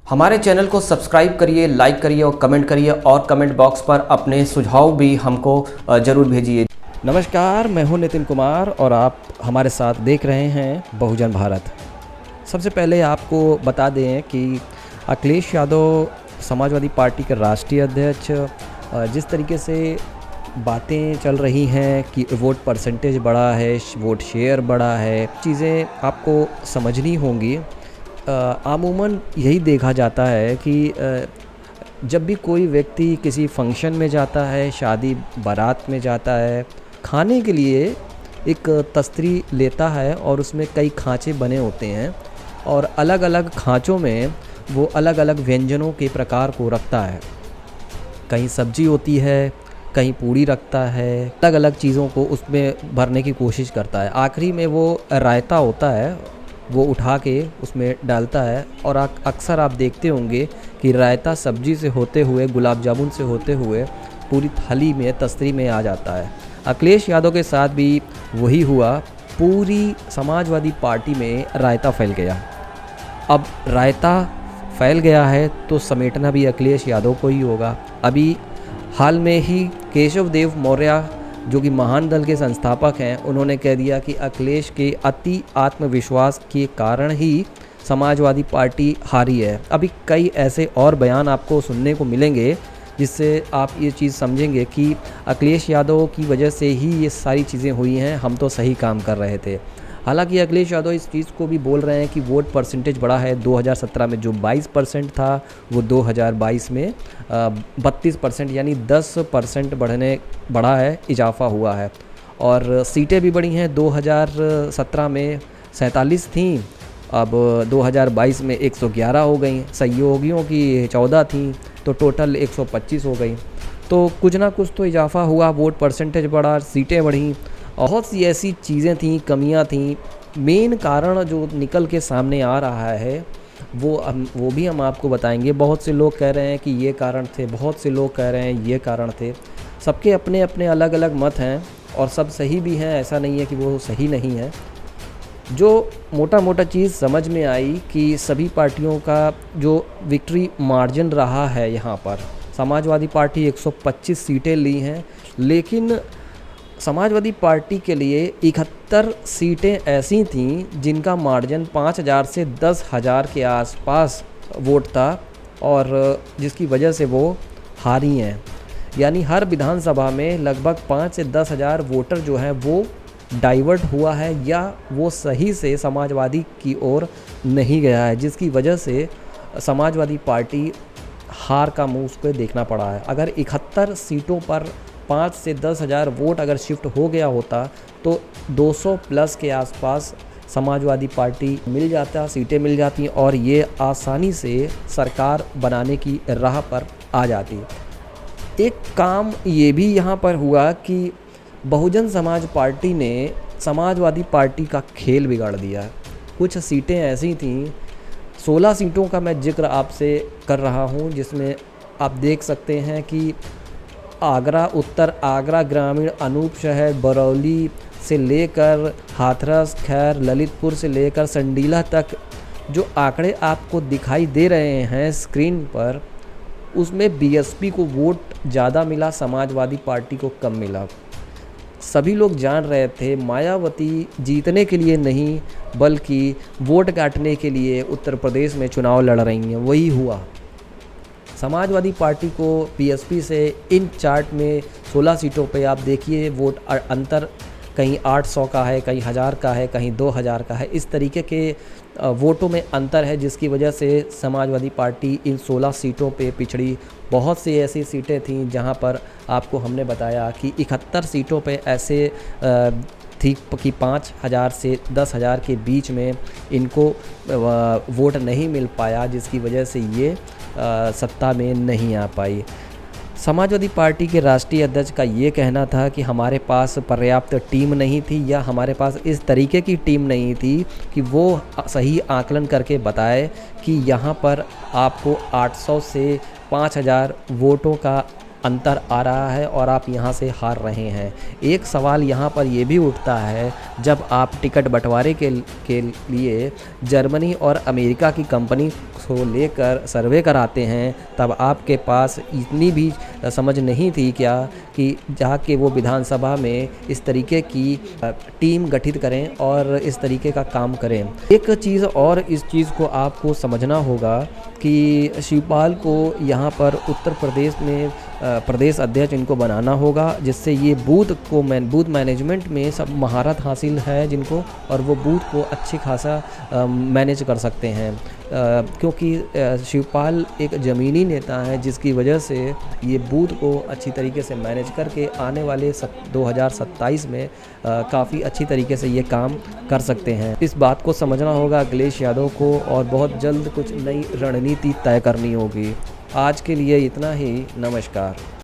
हमारे चैनल को सब्सक्राइब करिए, लाइक करिए और कमेंट करिए और कमेंट बॉक्स पर अपने सुझाव भी हमको ज़रूर भेजिए। नमस्कार, मैं हूं नितिन कुमार और आप हमारे साथ देख रहे हैं बहुजन भारत। सबसे पहले आपको बता दें कि अखिलेश यादव समाजवादी पार्टी के राष्ट्रीय अध्यक्ष जिस तरीके से बातें चल रही हैं कि वोट परसेंटेज बढ़ा है, वोट शेयर बढ़ा है, चीज़ें आपको समझनी होंगी। अमूमन यही देखा जाता है कि जब भी कोई व्यक्ति किसी फंक्शन में जाता है, शादी बारात में जाता है, खाने के लिए एक तस्तरी लेता है और उसमें कई खाँचे बने होते हैं और अलग अलग खाँचों में वो अलग अलग व्यंजनों के प्रकार को रखता है। कहीं सब्जी होती है, कहीं पूड़ी रखता है, अलग अलग चीज़ों को उसमें भरने की कोशिश करता है। आखिरी में वो रायता होता है, वो उठा के उसमें डालता है और अक्सर आप देखते होंगे कि रायता सब्जी से होते हुए, गुलाब जामुन से होते हुए पूरी थाली में, तस्तरी में आ जाता है। अखिलेश यादव के साथ भी वही हुआ। पूरी समाजवादी पार्टी में रायता फैल गया। अब रायता फैल गया है तो समेटना भी अखिलेश यादव को ही होगा। अभी हाल में ही केशव देव मौर्य जो कि महान दल के संस्थापक हैं, उन्होंने कह दिया कि अखिलेश के अति आत्मविश्वास के कारण ही समाजवादी पार्टी हारी है। अभी कई ऐसे और बयान आपको सुनने को मिलेंगे जिससे आप ये चीज़ समझेंगे कि अखिलेश यादव की वजह से ही ये सारी चीज़ें हुई हैं, हम तो सही काम कर रहे थे। हालांकि अखिलेश यादव इस चीज़ को भी बोल रहे हैं कि वोट परसेंटेज बढ़ा है। 2017 में जो 22% था वो 2022 में 32% यानी 10% बढ़ा है, इजाफा हुआ है। और सीटें भी बढ़ी हैं। 2017 में 47 थीं, अब 2022 में 111 हो गई। सहयोगियों की 14 थीं तो टोटल 125 हो गई। तो कुछ ना कुछ तो इजाफा हुआ, वोट परसेंटेज बढ़ा, सीटें बढ़ी। बहुत सी ऐसी चीज़ें थीं, कमियां थीं। मेन कारण जो निकल के सामने आ रहा है वो भी हम आपको बताएंगे। बहुत से लोग कह रहे हैं कि ये कारण थे, बहुत से लोग कह रहे हैं ये कारण थे। सबके अपने अपने अलग अलग मत हैं और सब सही भी हैं, ऐसा नहीं है कि वो सही नहीं है। जो मोटा मोटा चीज़ समझ में आई कि सभी पार्टियों का जो विक्ट्री मार्जिन रहा है, यहाँ पर समाजवादी पार्टी 125 सीटें ली हैं, लेकिन समाजवादी पार्टी के लिए 71 सीटें ऐसी थीं जिनका मार्जिन 5,000 से 10,000 के आसपास वोट था और जिसकी वजह से वो हारी हैं। यानी हर विधानसभा में लगभग 5 से 10,000 वोटर जो हैं वो डाइवर्ट हुआ है या वो सही से समाजवादी की ओर नहीं गया है, जिसकी वजह से समाजवादी पार्टी हार का मुँह उसको देखना पड़ा है। अगर 71 सीटों पर 5 से 10,000 वोट अगर शिफ्ट हो गया होता तो 200 प्लस के आसपास समाजवादी पार्टी मिल जाता, सीटें मिल जाती और ये आसानी से सरकार बनाने की राह पर आ जाती। एक काम ये भी यहाँ पर हुआ कि बहुजन समाज पार्टी ने समाजवादी पार्टी का खेल बिगाड़ दिया। कुछ सीटें ऐसी थीं, 16 सीटों का मैं जिक्र आपसे कर रहा हूँ, जिसमें आप देख सकते हैं कि आगरा उत्तर, आगरा ग्रामीण, अनूप शहर, बरौली से लेकर हाथरस, खैर, ललितपुर से लेकर संडीला तक जो आंकड़े आपको दिखाई दे रहे हैं स्क्रीन पर, उसमें बीएसपी को वोट ज़्यादा मिला, समाजवादी पार्टी को कम मिला। सभी लोग जान रहे थे मायावती जीतने के लिए नहीं बल्कि वोट काटने के लिए उत्तर प्रदेश में चुनाव लड़ रही हैं। वही हुआ। समाजवादी पार्टी को बीएसपी से इन चार्ट में 16 सीटों पे आप देखिए वोट अंतर कहीं 800 का है, कहीं 1000 का है, कहीं 2000 का है। इस तरीके के वोटों में अंतर है, जिसकी वजह से समाजवादी पार्टी इन 16 सीटों पे पिछड़ी। बहुत सी ऐसी सीटें थीं जहां पर आपको हमने बताया कि 71 सीटों पे ऐसे थी कि 5,000 से 10,000 के बीच में इनको वोट नहीं मिल पाया, जिसकी वजह से ये सत्ता में नहीं आ पाई। समाजवादी पार्टी के राष्ट्रीय अध्यक्ष का ये कहना था कि हमारे पास पर्याप्त टीम नहीं थी या हमारे पास इस तरीके की टीम नहीं थी कि वो सही आकलन करके बताए कि यहाँ पर आपको 800 से 5,000 वोटों का अंतर आ रहा है और आप यहाँ से हार रहे हैं। एक सवाल यहाँ पर ये भी उठता है, जब आप टिकट बंटवारे के लिए जर्मनी और अमेरिका की कंपनी को लेकर सर्वे कराते हैं, तब आपके पास इतनी भी समझ नहीं थी क्या कि जाके वो विधानसभा में इस तरीके की टीम गठित करें और इस तरीके का काम करें। एक चीज़ और इस चीज़ को आपको समझना होगा कि शिवपाल को यहाँ पर उत्तर प्रदेश में प्रदेश अध्यक्ष इनको बनाना होगा, जिससे ये बूथ मैनेजमेंट में सब महारत हासिल है जिनको, और वो बूथ को अच्छी खासा मैनेज कर सकते हैं, क्योंकि शिवपाल एक ज़मीनी नेता है जिसकी वजह से ये बूथ को अच्छी तरीके से मैनेज करके आने वाले 2027 में काफ़ी अच्छी तरीके से ये काम कर सकते हैं। इस बात को समझना होगा अखिलेश यादव को, और बहुत जल्द कुछ नई रणनीति तय करनी होगी। आज के लिए इतना ही, नमस्कार।